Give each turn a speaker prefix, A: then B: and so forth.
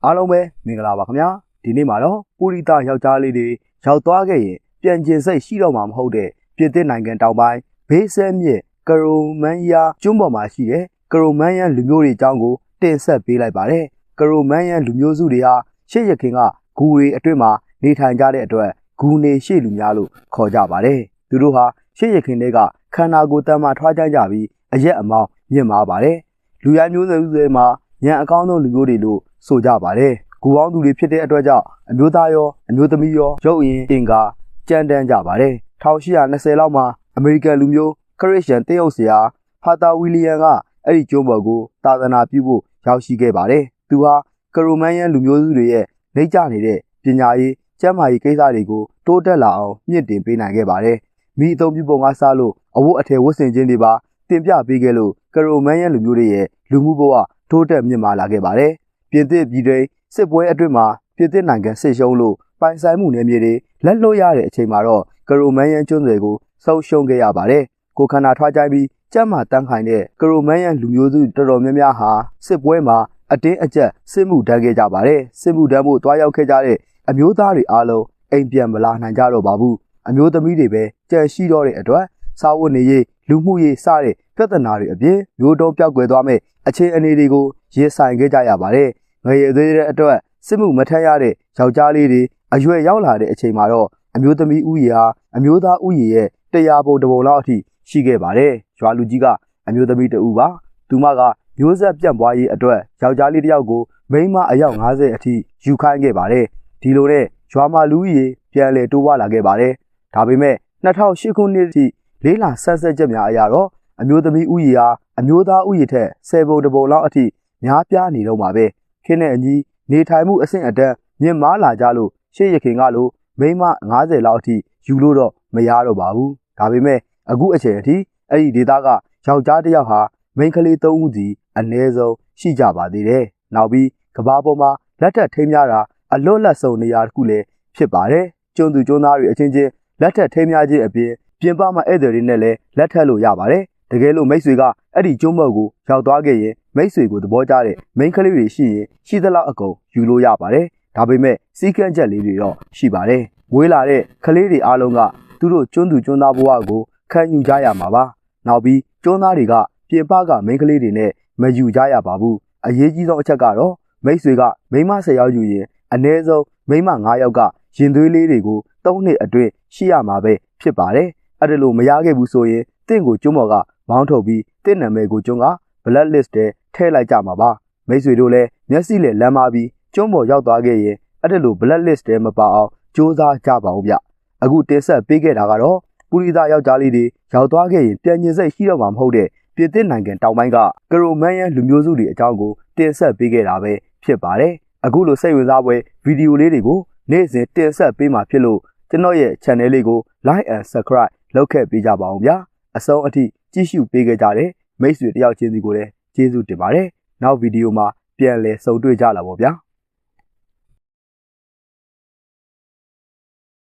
A: အားလုံးပဲမင်္ဂလာပါခင်ဗျာဒီနေ့မှာတော့ပူရီတာယောက်ျားလေးတွေရောက်သွားခဲ့ရင်ပြန်ကျင်စိတ်ရှိတော့မှာမဟုတ်တဲ့ပြည်သစ်နိုင်ငံတောင်ပိုင်းဘေးဆဲမြစ်ကရိုမန်ယာကျွန်းပေါ်မှာရှိတဲ့ကရိုမန်ယန်လူမျိုးတွေအကြောင်းကိုတင်ဆက်ပေးလိုက်ပါတယ်ကရိုမန်ယန်လူမျိုးစုတွေဟာရှေ့ရခင်ကဂူတွေအတွင်းမှာနေထိုင်ကြတဲ့အတွက်ဂူနေရှေ့လူများလို့ခေါ်ကြပါတယ်သူတို့ဟာရှေ့ရခင်တွေကခန္ဓာကိုယ်တမ်းမှထွားကြပြီးအရက်အမောင်းမြင့်မာပါတယ်လူရမျိုးစုတွေမှာညံအကောင်းဆုံးလူမျိုးတွေလို့ဆိုကြပါတယ်ဂူပေါင်းသူတွေဖြစ်တဲ့အတွက်ကြောင့်အမျိုးသားရောအမျိုးသမီးရောရုပ်ရင်းအင်္ဂါကြမ်းတမ်းကြပါတယ်1820လောက်မှာအမေရိကန်လူမျိုးခရစ်ယာန်တရုတ်ဆရာဖာသာဝီလီယံကအဲ့ဒီကျွန်းပေါ်ကိုသာသနာပြုဖို့ရောက်ရှိခဲ့ပါတယ်သူဟာကရိုမန်ယန်လူမျိုးစုတွေရဲ့နှိမ့်ကျနေတဲ့ပညာရေးကျန်းမာရေးကိစ္စတွေကိုတိုးတက်လာအောင်မြင့်တင်ပေးနိုင်ခဲ့ပါတယ်မိအုံပြုပုံကစားလို့အဝတ်အထည်ဝတ်ဆင်ခြင်းတွေပါတင်ပြပေးခဲ့လို့ကရိုမန်ယန်လူမျိုးတွေရဲ့လူမှုဘဝတိုးတက်မြင့်မာလာခဲ့ပါတယ်ပြင်သစ်ပြည်တွင်းစစ်ပွဲအတွင်းမှာပြင်သစ်နိုင်ငံဆစ်ရှုံးလို့ပိုင်ဆိုင်မှုနယ်မြေတွေလက်လွတ်ရတဲ့အချိန်မှာတော့ကရိုမန်ယန်ကျွန်းတွေကိုဆုံးရှုံးခဲ့ရပါတယ်ကိုခန္ဓာထွားကြိုင်းပြီးကျမ်းမာတန်းခိုင်တဲ့ကရိုမန်ယန်လူမျိုးစုတော်တော်များများဟာစစ်ပွဲမှာအတင်းအကျပ်စစ်မှုထမ်းခဲ့ကြပါတယ်စစ်မှုထမ်းဖို့တွားရောက်ခဲ့ကြတဲ့အမျိုးသားတွေအားလုံးအိမ်ပြန်မလာနိုင်ကြတော့ပါဘူးအမျိုးသမီးတွေပဲကြံရှိတော့တဲ့အတွက်စာဝတ်နေရေးလူမှုရေးစတဲ့ပြဿနာတွေအပြင်မျိုးတုံးပြောက်ကွယ်သွားမဲ့အခြေအနေတွေကိုရင်ဆိုင်ခဲ့ကြရပါတယ်ငရေသေးတဲ့အတွက်စစ်မှုမထမ်းရတဲ့ယောက်ျားလေးတွေအရွယ်ရောက်လာတဲ့အချိန်မှာတော့အမျိုးသမီးဥယျာအမျိုးသားဥယျာရဲ့100ပုံတစ်ပုံလောက်အထိရှိခဲ့ပါတယ်ရွာလူကြီးကအမျိုးသမီးတဦးပါသူမကမျိုးဆက်ပြန့်ပွားရေးအတွက်ယောက်ျားလေးတစ်ယောက်ကိုမိန်းမအယောက်90အထိယူခိုင်းခဲ့ပါတယ်ဒီလိုနဲ့ရွာမှာလူကြီးပြန်လေတိုးပွားလာခဲ့ပါတယ်ဒါပေမဲ့2008ခုနှစ်ထိလေးလာဆက်ဆက်ချက်များအရတော့အမျိုးသမီးဥယျာအမျိုးသားဥယျာထက်10ပုံတစ်ပုံလောက်အထိများပြားနေတော့မှာပဲခင်းတဲ့အညီနေထိုင်မှုအဆင့်အတန်းမြင့်မားလာကြလို့ရှေ့ရခင်ကလိုမိန်းမ90လောက်အထိယူလို့တော့မရတော့ပါဘူးဒါပေမဲ့အခုအချိန်အထိအဲ့ဒီဒေသကယောက်ျားတစ်ယောက်ဟာမိန်းကလေး3ဦးစီအနည်းဆုံးရှိကြပါသေးတယ်နောက်ပြီးကဘာပေါ်မှာလက်ထက်ထိမ်းများတာအလွတ်လက်ဆုံနေရာတစ်ခုလည်းဖြစ်ပါတယ်ကျွန်းသူကျွန်းသားတွေအချင်းချင်းလက်ထက်ထိမ်းများခြင်းအပြင်ပြင်ပမှာဧည့်သည်တွေနဲ့လည်းလက်ထက်လို့ရပါတယ်တကယ်လို့မိတ်ဆွေကအဲ့ဒီကျွန်းမောက်ကိုရောက်သွားခဲ့ရင်မိတ်ဆွေကိုသဘောကျတဲ့မိန်းကလေးတွေရှိရင်ရှိသလောက်အကုန်ယူလို့ရပါတယ်ဒါပေမဲ့စီးကန့်ချက်လေးတွေတော့ရှိပါတယ်မွေးလာတဲ့ကလေးတွေအားလုံးကသူတို့ကျွန်းသူကျွန်းသားဘဝကိုခံယူကြရမှာပါနောက်ပြီးကျွန်းသားတွေကပြင်ပကမိန်းကလေးတွေနဲ့မယူကြရပါဘူးအရေးကြီးဆုံးအချက်ကတော့မိတ်ဆွေကမိန်းမ10ယောက်ယူရင်အနည်းဆုံးမိန်းမ9ယောက်ကရင်သွေးလေးတွေကို3နှစ်အတွင်းရှိရမှာပဲဖြစ်ပါတယ်အဲ့ဒါလို့မရခဲ့ဘူးဆိုရင်တင့်ကိုကျွန်းပေါ်ကမောင်းထုတ်ပြီးတင့်နာမည်ကိုကျွန်းက black list ထဲထည့်လိုက်ကြမှာပါမိတ်ဆွေတို့လည်းမျက်စိနဲ့လမ်းမပြီးကျွန်းပေါ်ရောက်သွားခဲ့ရင်အဲ့ဒါလို့ black list ထဲမပါအောင်စူးစမ်းကြပါဦးဗျအခုတင်ဆက်ပေးခဲ့တာကတော့ပူရီတာယောက်ျားလေးတွေရောက်သွားခဲ့ရင်ပြန်ကျင်စိတ်ရှိတော့မှာမဟုတ်တဲ့ပြည်သစ်နိုင်ငံတောင်ပိုင်းကကရိုမန်ယန်လူမျိုးစုတွေအကြောင်းကိုတင်ဆက်ပေးခဲ့တာပဲဖြစ်ပါတယ်အခုလိုစိတ်ဝင်စားပွဲဗီဒီယိုလေးတွေကိုနေ့စဉ်တင်ဆက်ပေးမှာဖြစ်လို့ကျွန်တော်ရဲ့ channel လေးကို like and subscribe လုပ်ခဲ့ပေးကြပါအောင်ဗျာအဆုံးအထိကြည့်ရှုပေးခဲ့ကြတဲ့မိတ်ဆွေတယောက်ချင်းစီကိုလည်းကျေးဇူးတင်ပါတယ်နောက်ဗီဒီယိုမှာပြန်လည်ဆုံတွေ့ကြလာပါဗျာ